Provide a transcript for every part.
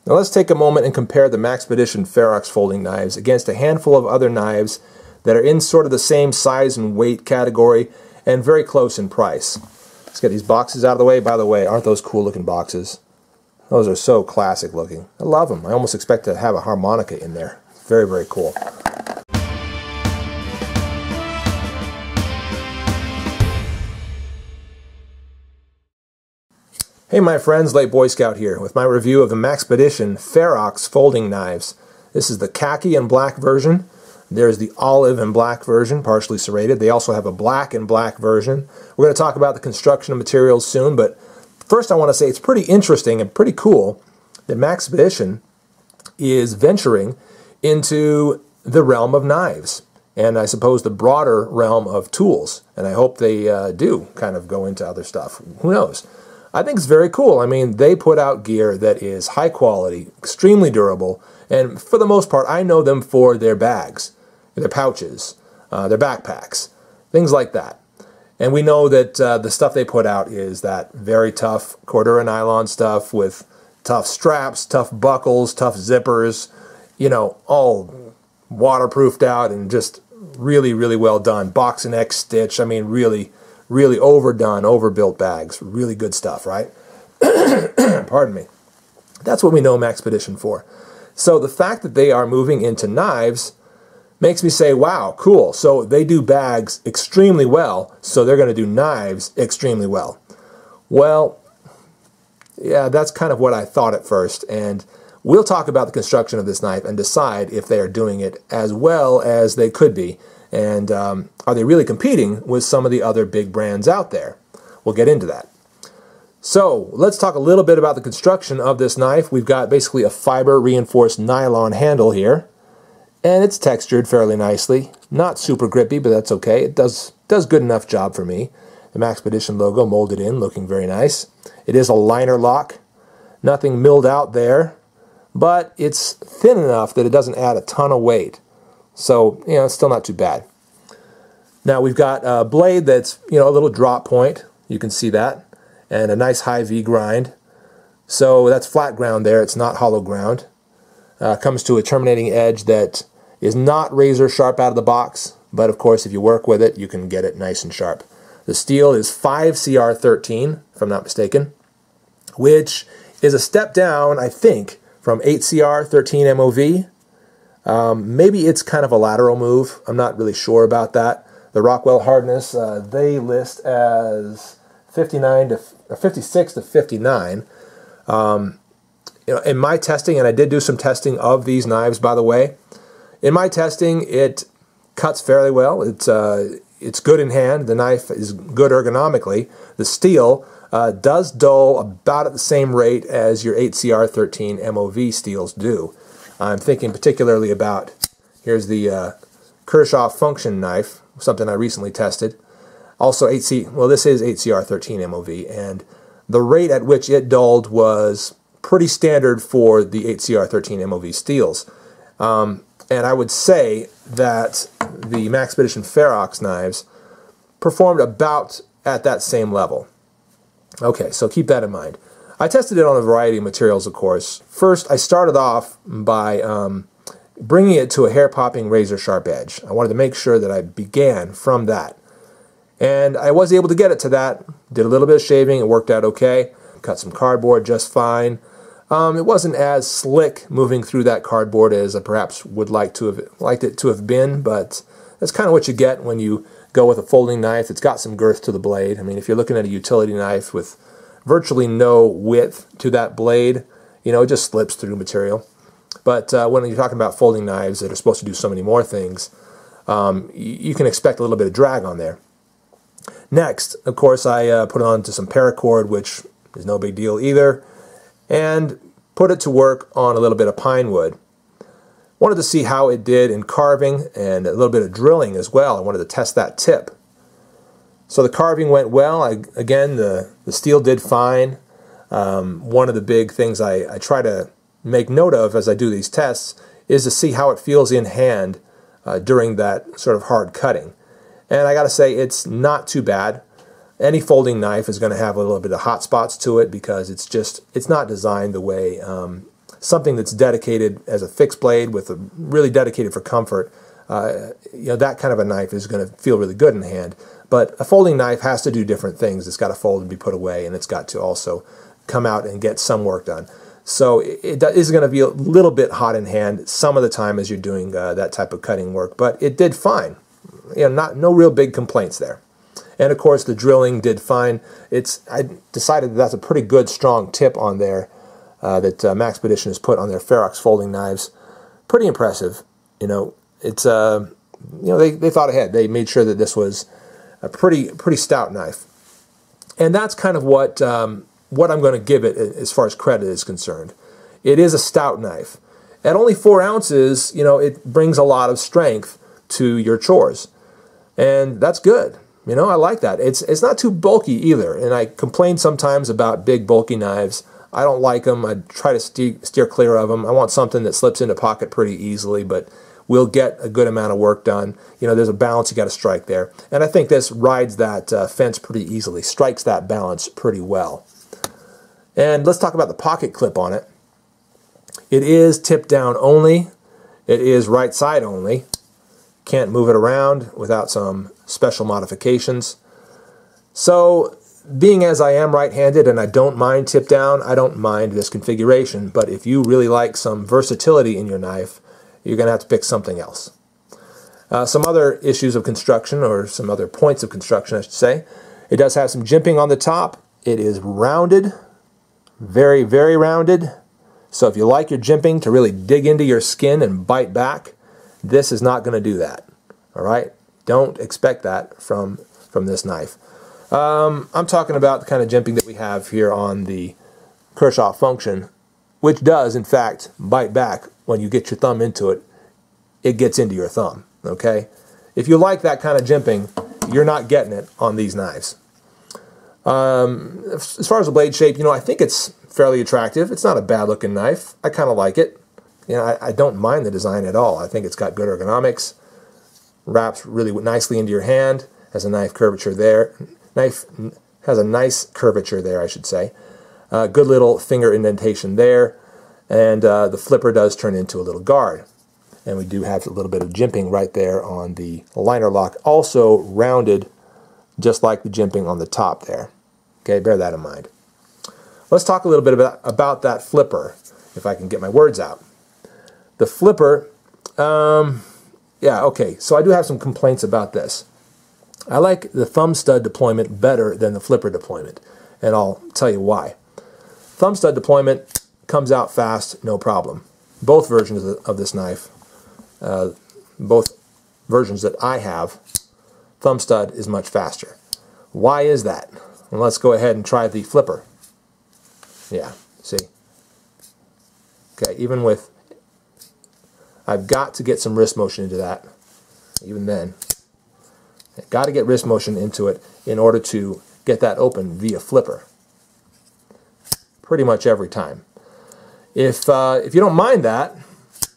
Now let's take a moment and compare the Maxpedition Ferox folding knives against a handful of other knives that are in sort of the same size and weight category and very close in price. Let's get these boxes out of the way. By the way, aren't those cool looking boxes? Those are so classic looking. I love them. I almost expect to have a harmonica in there. Very, very cool. Hey my friends, Late Boy Scout here with my review of the Maxpedition Ferox folding knives. This is the khaki and black version. There's the olive and black version, partially serrated. They also have a black and black version. We're going to talk about the construction of materials soon, but first I want to say it's pretty interesting and pretty cool that Maxpedition is venturing into the realm of knives, and I suppose the broader realm of tools, and I hope they do kind of go into other stuff. Who knows? I think it's very cool. I mean, they put out gear that is high quality, extremely durable, and for the most part, I know them for their bags, their pouches, their backpacks, things like that. And we know that the stuff they put out is that very tough Cordura nylon stuff with tough straps, tough buckles, tough zippers, you know, all waterproofed out and just really, really well done. Box and X stitch, I mean, really overdone, overbuilt bags. Really good stuff, right? Pardon me. That's what we know Maxpedition for. So the fact that they are moving into knives makes me say, wow, cool. So they do bags extremely well, so they're going to do knives extremely well. Well, yeah, that's kind of what I thought at first, and we'll talk about the construction of this knife and decide if they are doing it as well as they could be. And are they really competing with some of the other big brands out there? We'll get into that. So let's talk a little bit about the construction of this knife. We've got basically a fiber reinforced nylon handle here, and it's textured fairly nicely. Not super grippy, but that's okay. It does good enough job for me. The Maxpedition logo molded in, looking very nice. It is a liner lock. Nothing milled out there, but it's thin enough that it doesn't add a ton of weight. So, you know, it's still not too bad. Now we've got a blade that's, you know, a little drop point. You can see that. And a nice high V grind. So that's flat ground there. It's not hollow ground. Comes to a terminating edge that is not razor sharp out of the box. But of course, if you work with it, you can get it nice and sharp. The steel is 5CR13, if I'm not mistaken, which is a step down, I think, from 8CR13 MOV. Maybe it's kind of a lateral move. I'm not really sure about that. The Rockwell hardness, they list as 56 to 59. You know, in my testing, and I did do some testing of these knives, by the way. In my testing, it cuts fairly well. It's good in hand. The knife is good ergonomically. The steel does dull about at the same rate as your 8CR13 MOV steels do. I'm thinking particularly about, here's the Kershaw function knife, something I recently tested. Also this is 8CR13 MOV, and the rate at which it dulled was pretty standard for the 8CR13 MOV steels. And I would say that the Maxpedition Ferox knives performed about at that same level. Okay, so keep that in mind. I tested it on a variety of materials, of course. First, I started off by bringing it to a hair-popping razor-sharp edge. I wanted to make sure that I began from that. And I was able to get it to that. Did a little bit of shaving. It worked out okay. Cut some cardboard just fine. It wasn't as slick moving through that cardboard as I perhaps would liked it to have been, but that's kind of what you get when you go with a folding knife. It's got some girth to the blade. I mean, if you're looking at a utility knife with virtually no width to that blade, you know, it just slips through material. But when you're talking about folding knives that are supposed to do so many more things, you can expect a little bit of drag on there. Next, of course, I put it onto some paracord, which is no big deal either, and put it to work on a little bit of pine wood. Wanted to see how it did in carving and a little bit of drilling as well. I wanted to test that tip. So the carving went well. Again, the steel did fine. One of the big things I try to make note of as I do these tests is to see how it feels in hand during that sort of hard cutting. And I got to say, it's not too bad. Any folding knife is going to have a little bit of hot spots to it because it's not designed the way something that's dedicated as a fixed blade with a really dedicated for comfort, you know, that kind of a knife is going to feel really good in the hand. But a folding knife has to do different things. It's got to fold and be put away, and it's got to also come out and get some work done. So it is going to be a little bit hot in hand some of the time as you're doing that type of cutting work. But it did fine. You know, no real big complaints there. And of course, the drilling did fine. I decided that's a pretty good, strong tip on there that Maxpedition has put on their Ferox folding knives. Pretty impressive. You know, it's you know, they thought ahead. They made sure that this was a pretty stout knife. And that's kind of what I'm going to give it as far as credit is concerned. It is a stout knife. At only 4 ounces, you know, it brings a lot of strength to your chores. And that's good. You know, I like that. It's not too bulky either. And I complain sometimes about big, bulky knives. I don't like them. I try to steer clear of them. I want something that slips into pocket pretty easily, but will get a good amount of work done. You know, there's a balance you got to strike there. And I think this rides that fence pretty easily, strikes that balance pretty well. And let's talk about the pocket clip on it. It is tip down only. It is right side only. Can't move it around without some special modifications. So, being as I am right-handed and I don't mind tip down, I don't mind this configuration. But if you really like some versatility in your knife, you're going to have to pick something else. Some other issues of construction, or some other points of construction, I should say. It does have some jimping on the top. It is rounded, very, very rounded. So if you like your jimping to really dig into your skin and bite back, this is not going to do that. All right? Don't expect that from this knife. I'm talking about the kind of jimping that we have here on the Kershaw Function, which does, in fact, bite back when you get your thumb into it. It gets into your thumb, okay? If you like that kind of jimping, you're not getting it on these knives. As far as the blade shape, you know, I think it's fairly attractive. It's not a bad-looking knife. I kind of like it. You know, I don't mind the design at all. I think it's got good ergonomics. Wraps really nicely into your hand. Has a nice curvature there. Knife has a nice curvature there, I should say. Good little finger indentation there. And the flipper does turn into a little guard. And we do have a little bit of jimping right there on the liner lock. Also rounded, just like the jimping on the top there. Okay, bear that in mind. Let's talk a little bit about that flipper, if I can get my words out. The flipper, yeah, okay, so I do have some complaints about this. I like the thumb stud deployment better than the flipper deployment, and I'll tell you why. Thumb stud deployment comes out fast, no problem. Both versions of this knife, both versions that I have, thumb stud is much faster. Why is that? Well, let's go ahead and try the flipper. Yeah, see? Okay, even with, I've got to get some wrist motion into that, even then. I've got to get wrist motion into it in order to get that open via flipper. Pretty much every time. If you don't mind that,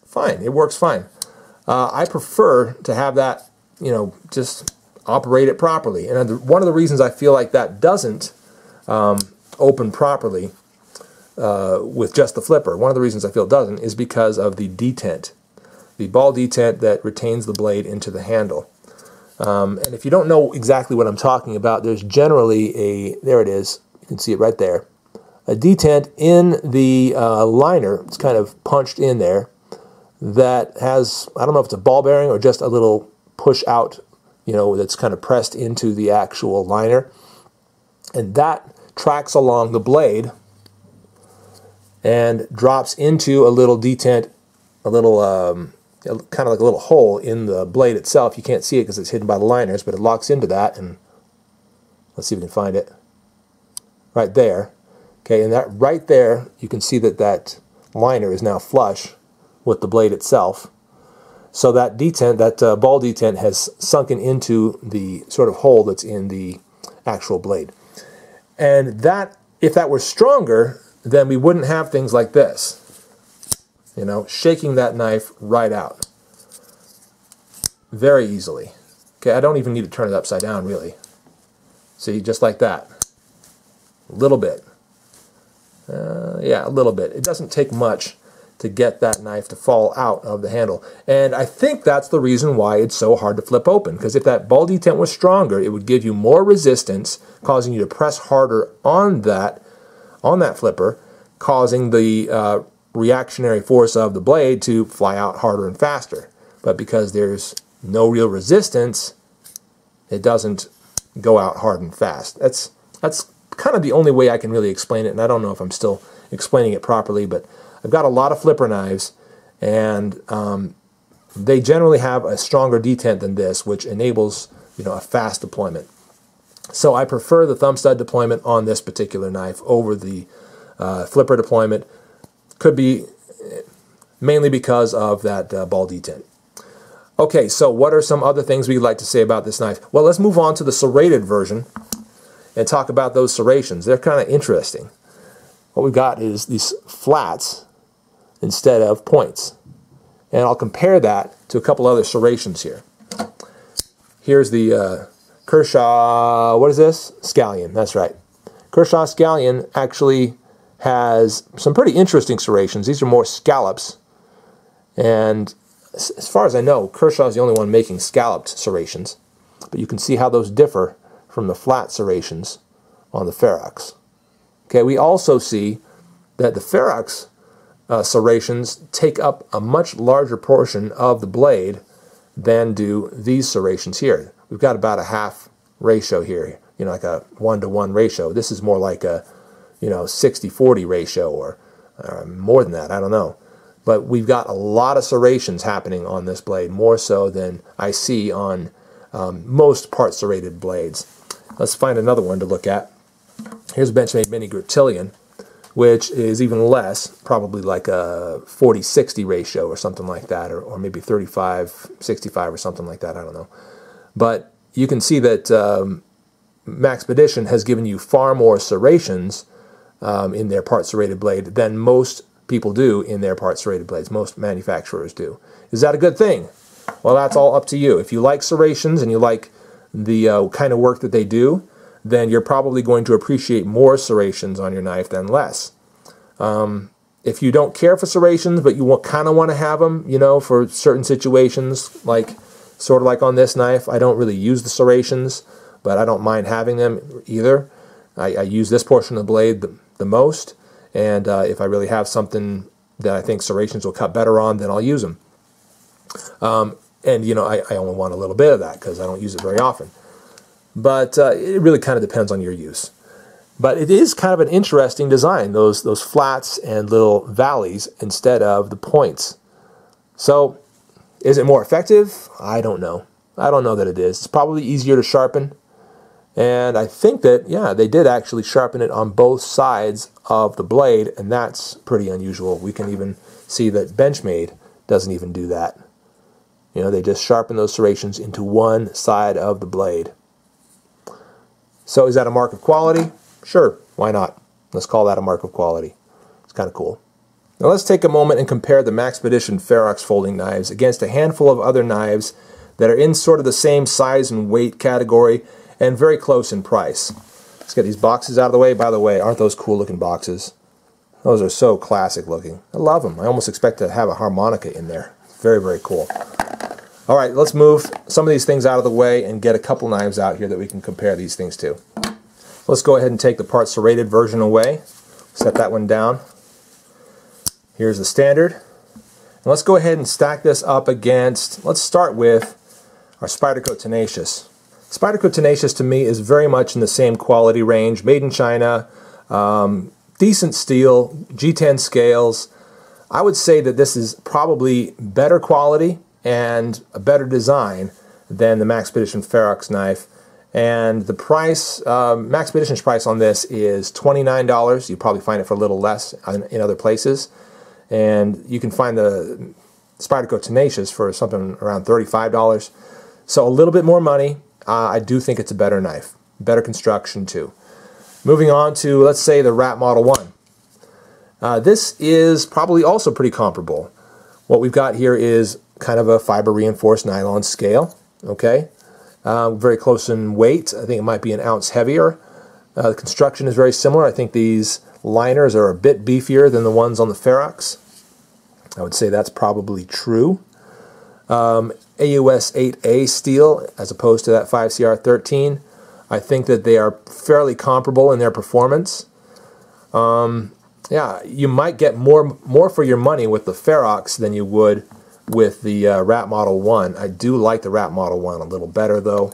fine, it works fine. I prefer to have that, you know, just operate it properly. And one of the reasons I feel like that doesn't open properly with just the flipper, one of the reasons I feel it doesn't is because of the detent. The ball detent that retains the blade into the handle. And if you don't know exactly what I'm talking about, there's generally a, there it is, you can see it right there, a detent in the liner. It's kind of punched in there that has, I don't know if it's a ball bearing or just a little push out, you know, that's kind of pressed into the actual liner. And that tracks along the blade and drops into a little detent, a little, kind of like a little hole in the blade itself. You can't see it because it's hidden by the liners, but it locks into that, and let's see if we can find it. Right there. Okay, and that right there, you can see that that liner is now flush with the blade itself. So that detent, that ball detent has sunken into the sort of hole that's in the actual blade. And that, if that were stronger, then we wouldn't have things like this. You know, shaking that knife right out. Very easily. Okay, I don't even need to turn it upside down, really. See, just like that. A little bit. Yeah, a little bit. It doesn't take much. to get that knife to fall out of the handle. And I think that's the reason why it's so hard to flip open, because if that ball detent was stronger, it would give you more resistance, causing you to press harder on that flipper, causing the reactionary force of the blade to fly out harder and faster. But because there's no real resistance, it doesn't go out hard and fast. That's kind of the only way I can really explain it, and I don't know if I'm still explaining it properly, but I've got a lot of flipper knives, and they generally have a stronger detent than this, which enables, you know, a fast deployment. So I prefer the thumb stud deployment on this particular knife over the flipper deployment. Could be mainly because of that ball detent. Okay, so what are some other things we'd like to say about this knife? Well, let's move on to the serrated version and talk about those serrations. They're kind of interesting. What we've got is these flats instead of points. And I'll compare that to a couple other serrations here. Here's the Kershaw, what is this? Scallion, that's right. Kershaw Scallion actually has some pretty interesting serrations. These are more scallops. And as far as I know, Kershaw is the only one making scalloped serrations. But you can see how those differ from the flat serrations on the Ferox. Okay, we also see that the Ferox serrations take up a much larger portion of the blade than do these serrations here. We've got about a half ratio here, you know, like a 1-to-1 ratio. This is more like a, you know, 60-40 ratio or more than that, I don't know. But we've got a lot of serrations happening on this blade, more so than I see on most part serrated blades. Let's find another one to look at. Here's a Benchmade Mini Griptilian, which is even less, probably like a 40-60 ratio or something like that, or maybe 35-65 or something like that, I don't know. But you can see that Maxpedition has given you far more serrations in their part serrated blade than most people do in their part serrated blades. Most manufacturers do. Is that a good thing? Well, that's all up to you. If you like serrations and you like the kind of work that they do, then you're probably going to appreciate more serrations on your knife than less. If you don't care for serrations, but you kind of want to have them, you know, for certain situations, like sort of like on this knife, I don't really use the serrations, but I don't mind having them either. I use this portion of the blade the most, and if I really have something that I think serrations will cut better on, then I'll use them. And, you know, I only want a little bit of that because I don't use it very often. But it really kind of depends on your use. But it is kind of an interesting design, those flats and little valleys instead of the points. So, is it more effective? I don't know. I don't know that it is. It's probably easier to sharpen. And I think that, yeah, they did actually sharpen it on both sides of the blade, and that's pretty unusual. We can even see that Benchmade doesn't even do that. You know, they just sharpen those serrations into one side of the blade. So is that a mark of quality? Sure, why not? Let's call that a mark of quality. It's kind of cool. Now let's take a moment and compare the Maxpedition Ferox folding knives against a handful of other knives that are in sort of the same size and weight category and very close in price. Let's get these boxes out of the way. By the way, aren't those cool looking boxes? Those are so classic looking. I love them. I almost expect to have a harmonica in there. Very, very cool. All right, let's move some of these things out of the way and get a couple knives out here that we can compare these things to. Let's go ahead and take the part serrated version away. Set that one down. Here's the standard. And let's go ahead and stack this up against, let's start with our Spyderco Tenacious. Spyderco Tenacious to me is very much in the same quality range. Made in China, decent steel, G10 scales. I would say that this is probably better quality and a better design than the Maxpedition Ferox knife. And the price, Maxpedition's price on this is $29. You probably find it for a little less in other places. And you can find the Spyderco Tenacious for something around $35. So a little bit more money. I do think it's a better knife. Better construction too. Moving on to, let's say, the Rat Model 1. This is probably also pretty comparable. What we've got here is kind of a fiber reinforced nylon scale. Okay, very close in weight. I think it might be an ounce heavier. The construction is very similar. I think these liners are a bit beefier than the ones on the Ferox. I would say that's probably true. AUS 8A steel as opposed to that 5CR13. I think that they are fairly comparable in their performance. Yeah, you might get more for your money with the Ferox than you would with the Rat Model 1. I do like the Rat Model 1 a little better though.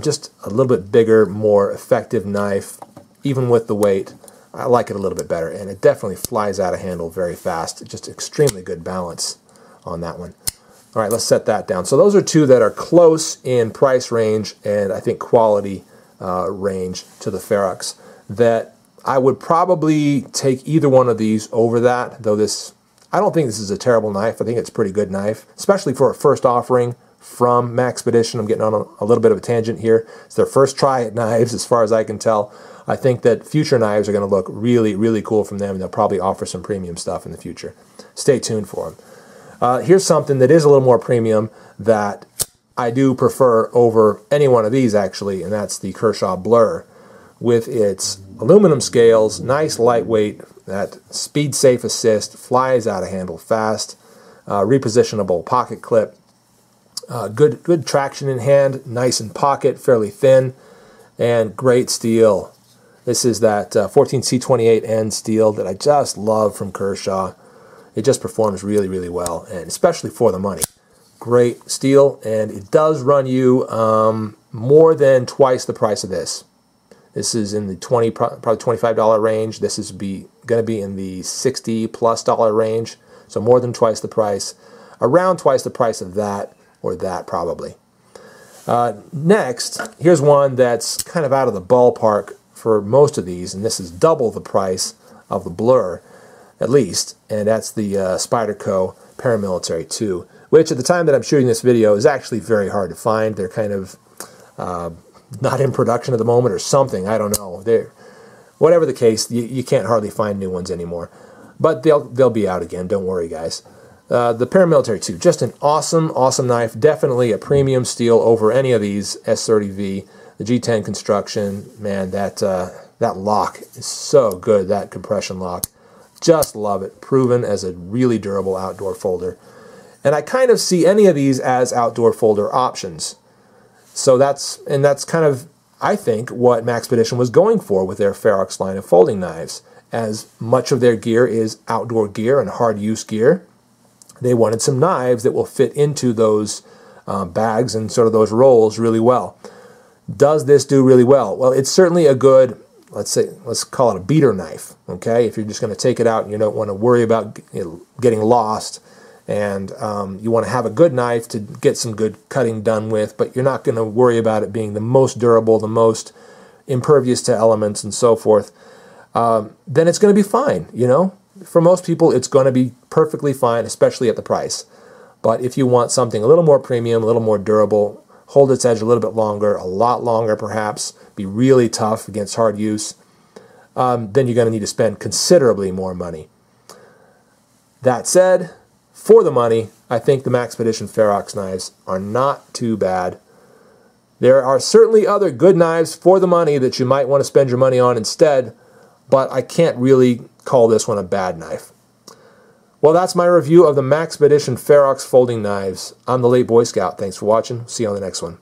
Just a little bit bigger, more effective knife, even with the weight. I like it a little bit better, and it definitely flies out of handle very fast. Just extremely good balance on that one. All right, let's set that down. So those are two that are close in price range and I think quality range to the Ferox. That I would probably take either one of these over that, though I don't think this is a terrible knife. I think it's a pretty good knife, especially for a first offering from Maxpedition. I'm getting on a little bit of a tangent here. It's their first try at knives as far as I can tell. I think that future knives are going to look really, really cool from them, and they'll probably offer some premium stuff in the future. Stay tuned for them. Here's something that is a little more premium that I do prefer over any one of these actually, and that's the Kershaw Blur. With its aluminum scales, nice lightweight, that speed safe assist, flies out of handle fast, repositionable pocket clip, good traction in hand, nice in pocket, fairly thin, and great steel. This is that 14C28N steel that I just love from Kershaw. It just performs really, really well, and especially for the money. Great steel, and it does run you more than twice the price of this. This is in the probably $25 range. This is going to be in the $60+ range, so more than twice the price. Around twice the price of that, or that probably. Next, here's one that's kind of out of the ballpark for most of these, and this is double the price of the Blur, at least, and that's the Spyderco Paramilitary 2, which at the time that I'm shooting this video is actually very hard to find. They're kind of not in production at the moment or something, I don't know. Whatever the case, you can't hardly find new ones anymore. But they'll be out again, don't worry guys. The Paramilitary 2, just an awesome, awesome knife. Definitely a premium steel over any of these S30V. The G10 construction, man, that lock is so good, that compression lock. Just love it. Proven as a really durable outdoor folder. And I kind of see any of these as outdoor folder options. So that's kind of, I think, what Maxpedition was going for with their Ferox line of folding knives. As much of their gear is outdoor gear and hard use gear, they wanted some knives that will fit into those bags and sort of those rolls really well. Does this do really well? Well, it's certainly a good, let's call it a beater knife, okay? If you're just going to take it out and you don't want to worry about getting lost, and you want to have a good knife to get some good cutting done with, but you're not going to worry about it being the most durable, the most impervious to elements and so forth, then it's going to be fine, you know? For most people, it's going to be perfectly fine, especially at the price. But if you want something a little more premium, a little more durable, hold its edge a little bit longer, a lot longer perhaps, be really tough against hard use, then you're going to need to spend considerably more money. That said, for the money, I think the Maxpedition Ferox knives are not too bad. There are certainly other good knives for the money that you might want to spend your money on instead, but I can't really call this one a bad knife. Well, that's my review of the Maxpedition Ferox folding knives. I'm the Late Boy Scout. Thanks for watching. See you on the next one.